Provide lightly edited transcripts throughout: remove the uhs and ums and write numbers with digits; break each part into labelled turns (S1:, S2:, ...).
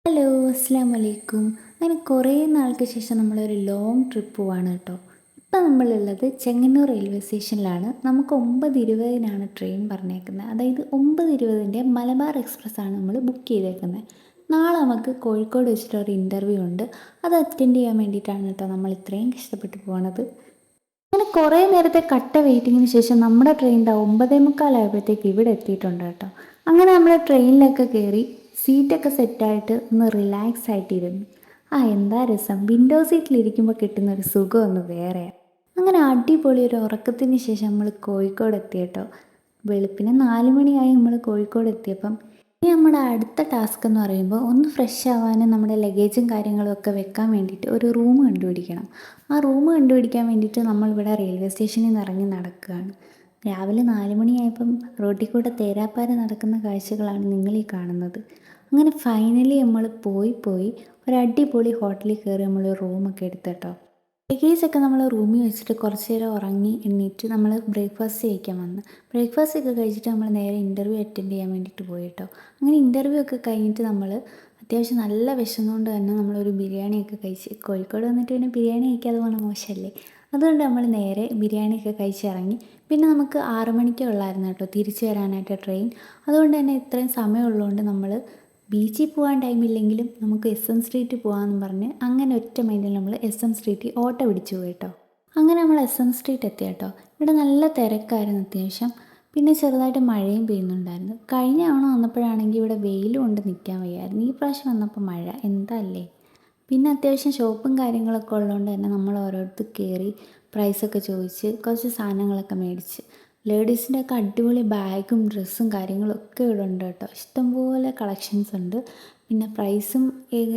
S1: Hello, അസ്സാം വലൈക്കും. അങ്ങനെ കുറേ നാൾക്ക് ശേഷം നമ്മളൊരു ലോങ് ട്രിപ്പ് പോവാണ് കേട്ടോ. ഇപ്പം നമ്മളുള്ളത് ചെങ്ങന്നൂർ റെയിൽവേ സ്റ്റേഷനിലാണ്. നമുക്ക് 9:20-നാണ് ട്രെയിൻ പറഞ്ഞേക്കുന്നത്. അതായത് 9:20-ൻ്റെ മലബാർ എക്സ്പ്രസ് ആണ് നമ്മൾ ബുക്ക് ചെയ്തേക്കുന്നത്. നാളെ നമുക്ക് കോഴിക്കോട് വെച്ചിട്ടൊരു ഇൻ്റർവ്യൂ ഉണ്ട്. അത് അറ്റൻഡ് ചെയ്യാൻ വേണ്ടിയിട്ടാണ് കേട്ടോ നമ്മൾ ഇത്രയും കഷ്ടപ്പെട്ട് പോകണത്. അങ്ങനെ കുറേ നേരത്തെ കട്ട വെയിറ്റിങ്ങിന് ശേഷം നമ്മുടെ ട്രെയിൻ 9:45 ഇവിടെ എത്തിയിട്ടുണ്ട് കേട്ടോ. അങ്ങനെ നമ്മൾ ട്രെയിനിലൊക്കെ കയറി സീറ്റൊക്കെ സെറ്റായിട്ട് ഒന്ന് റിലാക്സ് ആയിട്ടിരുന്നു. എന്താ രസം, വിൻഡോ സീറ്റിലിരിക്കുമ്പോൾ കിട്ടുന്ന ഒരു സുഖം ഒന്ന് വേറെയാണ്. അങ്ങനെ അടിപൊളി ഒരു ഉറക്കത്തിന് ശേഷം നമ്മൾ കോഴിക്കോട് എത്തി കേട്ടോ. വെളുപ്പിന് 4 മണിയായി നമ്മൾ കോഴിക്കോട് എത്തിയപ്പം. ഇനി നമ്മുടെ അടുത്ത ടാസ്ക് എന്ന് പറയുമ്പോൾ ഒന്ന് ഫ്രഷ് ആവാനും നമ്മുടെ ലഗേജും കാര്യങ്ങളും ഒക്കെ വെക്കാൻ വേണ്ടിയിട്ട് ഒരു റൂം കണ്ടുപിടിക്കണം. ആ റൂം കണ്ടുപിടിക്കാൻ വേണ്ടിയിട്ട് നമ്മളിവിടെ റെയിൽവേ സ്റ്റേഷനിൽ നിന്ന് ഇറങ്ങി നടക്കുകയാണ്. രാവിലെ 4 മണിയായപ്പം റോഡിൽ കൂടെ തേരാപ്പാര നടക്കുന്ന കാഴ്ചകളാണ് നിങ്ങളീ കാണുന്നത്. അങ്ങനെ ഫൈനലി നമ്മൾ പോയി ഒരു അടിപൊളി ഹോട്ടലിൽ കയറി നമ്മൾ റൂമൊക്കെ എടുത്ത് കേട്ടോ. ലഗേജൊക്കെ നമ്മൾ റൂമിൽ വെച്ചിട്ട് കുറച്ച് നേരം ഉറങ്ങി എണീറ്റ് നമ്മൾ ബ്രേക്ക്ഫാസ്റ്റ് കഴിക്കാൻ വന്നു. ബ്രേക്ക്ഫാസ്റ്റ് ഒക്കെ കഴിച്ചിട്ട് നമ്മൾ നേരെ ഇൻ്റർവ്യൂ അറ്റൻഡ് ചെയ്യാൻ വേണ്ടിയിട്ട് പോയി കേട്ടോ. അങ്ങനെ ഇൻ്റർവ്യൂ ഒക്കെ കഴിഞ്ഞിട്ട് നമ്മൾ അത്യാവശ്യം നല്ല വിശന്നുകൊണ്ട് തന്നെ നമ്മളൊരു ബിരിയാണിയൊക്കെ കഴിച്ച്, കോഴിക്കോട് വന്നിട്ട് പിന്നെ ബിരിയാണി കഴിക്കാതെ പോകണ മോശമല്ലേ. അതുകൊണ്ട് നമ്മൾ നേരെ ബിരിയാണിയൊക്കെ കഴിച്ചിറങ്ങി. പിന്നെ നമുക്ക് 6 മണിക്കേ ഉള്ളായിരുന്നു കേട്ടോ തിരിച്ചു വരാനായിട്ട് ട്രെയിൻ. അതുകൊണ്ട് തന്നെ ഇത്രയും സമയമുള്ളതുകൊണ്ട് നമ്മൾ ബീച്ചിൽ പോകാൻ ടൈമില്ലെങ്കിലും നമുക്ക് SM സ്ട്രീറ്റ് പോകാമെന്ന് പറഞ്ഞ് അങ്ങനെ ഒറ്റ മൈൻഡിൽ നമ്മൾ SM സ്ട്രീറ്റിൽ ഓട്ടോ പിടിച്ചു പോയി കേട്ടോ. അങ്ങനെ നമ്മൾ SM സ്ട്രീറ്റ് എത്തി കേട്ടോ. ഇവിടെ നല്ല തിരക്കായിരുന്നു അത്യാവശ്യം. പിന്നെ ചെറുതായിട്ട് മഴയും പെയ്യുന്നുണ്ടായിരുന്നു. കഴിഞ്ഞ തവണ വന്നപ്പോഴാണെങ്കിൽ ഇവിടെ വെയിലും കൊണ്ട് നിൽക്കാൻ വയ്യായിരുന്നു. ഈ പ്രാവശ്യം വന്നപ്പോൾ മഴ എന്താ അല്ലേ. പിന്നെ അത്യാവശ്യം ഷോപ്പും കാര്യങ്ങളൊക്കെ ഉള്ളതുകൊണ്ട് തന്നെ നമ്മൾ ഓരോരുത്തർ കയറി പ്രൈസൊക്കെ ചോദിച്ച് കുറച്ച് സാധനങ്ങളൊക്കെ മേടിച്ച്. ലേഡീസിൻ്റെയൊക്കെ അടിപൊളി ബാഗും ഡ്രസ്സും കാര്യങ്ങളൊക്കെ ഇവിടെ ഉണ്ട് കേട്ടോ. ഇഷ്ടംപോലെ കളക്ഷൻസ് ഉണ്ട്. പിന്നെ പ്രൈസും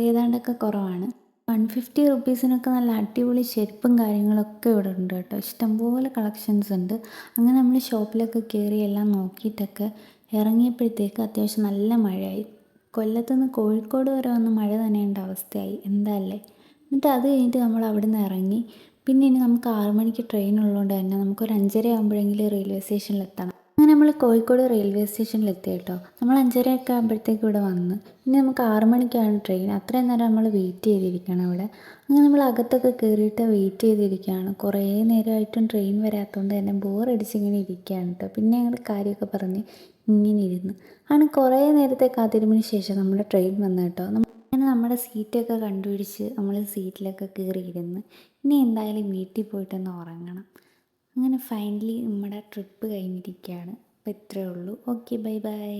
S1: ഏതാണ്ടൊക്കെ കുറവാണ്. 150 റുപ്പീസിനൊക്കെ നല്ല അടിപൊളി ചെരുപ്പും കാര്യങ്ങളൊക്കെ ഇവിടെ ഉണ്ട് കേട്ടോ. ഇഷ്ടംപോലെ കളക്ഷൻസ് ഉണ്ട്. അങ്ങനെ നമ്മൾ ഷോപ്പിലൊക്കെ കയറി എല്ലാം നോക്കിയിട്ടൊക്കെ ഇറങ്ങിയപ്പോഴത്തേക്ക് അത്യാവശ്യം നല്ല മഴയായി. കൊല്ലത്തുനിന്ന് കോഴിക്കോട് വരെ വന്ന് മഴ നനയേണ്ട അവസ്ഥയായി എന്താ അല്ലേ. എന്നിട്ട് അത് കഴിഞ്ഞിട്ട് നമ്മൾ അവിടെ നിന്ന് ഇറങ്ങി. പിന്നെ ഇനി നമുക്ക് 6 മണിക്ക് ട്രെയിൻ ഉള്ളതുകൊണ്ട് തന്നെ നമുക്കൊരു 5:30 ആകുമ്പോഴെങ്കിലും റെയിൽവേ സ്റ്റേഷനിൽ എത്തണം. അങ്ങനെ നമ്മൾ കോഴിക്കോട് റെയിൽവേ സ്റ്റേഷനിൽ എത്തി കേട്ടോ. നമ്മൾ 5:30 ആകുമ്പോഴത്തേക്ക് ഇവിടെ വന്ന്. ഇനി നമുക്ക് 6 മണിക്കാണ് ട്രെയിൻ. അത്രയും നേരം നമ്മൾ വെയിറ്റ് ചെയ്തിരിക്കണം ഇവിടെ. അങ്ങനെ നമ്മൾ അകത്തൊക്കെ കയറിയിട്ട് വെയിറ്റ് ചെയ്തിരിക്കുകയാണ്. കുറേ നേരമായിട്ടും ട്രെയിൻ വരാത്തതുകൊണ്ട് തന്നെ ബോറടിച്ചിങ്ങനെ ഇരിക്കുകയാണ് കേട്ടോ. പിന്നെ ഞങ്ങൾ കാര്യമൊക്കെ പറഞ്ഞ് ഇങ്ങനെ ഇരുന്ന്. അങ്ങനെ കുറേ നേരത്തെ കാത്തിരിപ്പിന് ശേഷം നമ്മുടെ ട്രെയിൻ വന്നു കേട്ടോ. അങ്ങനെ നമ്മുടെ സീറ്റൊക്കെ കണ്ടുപിടിച്ച് നമ്മൾ സീറ്റിലൊക്കെ കയറിയിരുന്ന്. ഇനി എന്തായാലും വീട്ടിൽ പോയിട്ടൊന്ന് ഉറങ്ങണം. അങ്ങനെ ഫൈനലി നമ്മുടെ ട്രിപ്പ് കഴിഞ്ഞിരിക്കുകയാണ്. അപ്പോൾ ഇത്രയേ ഉള്ളൂ. Okay, bye bye.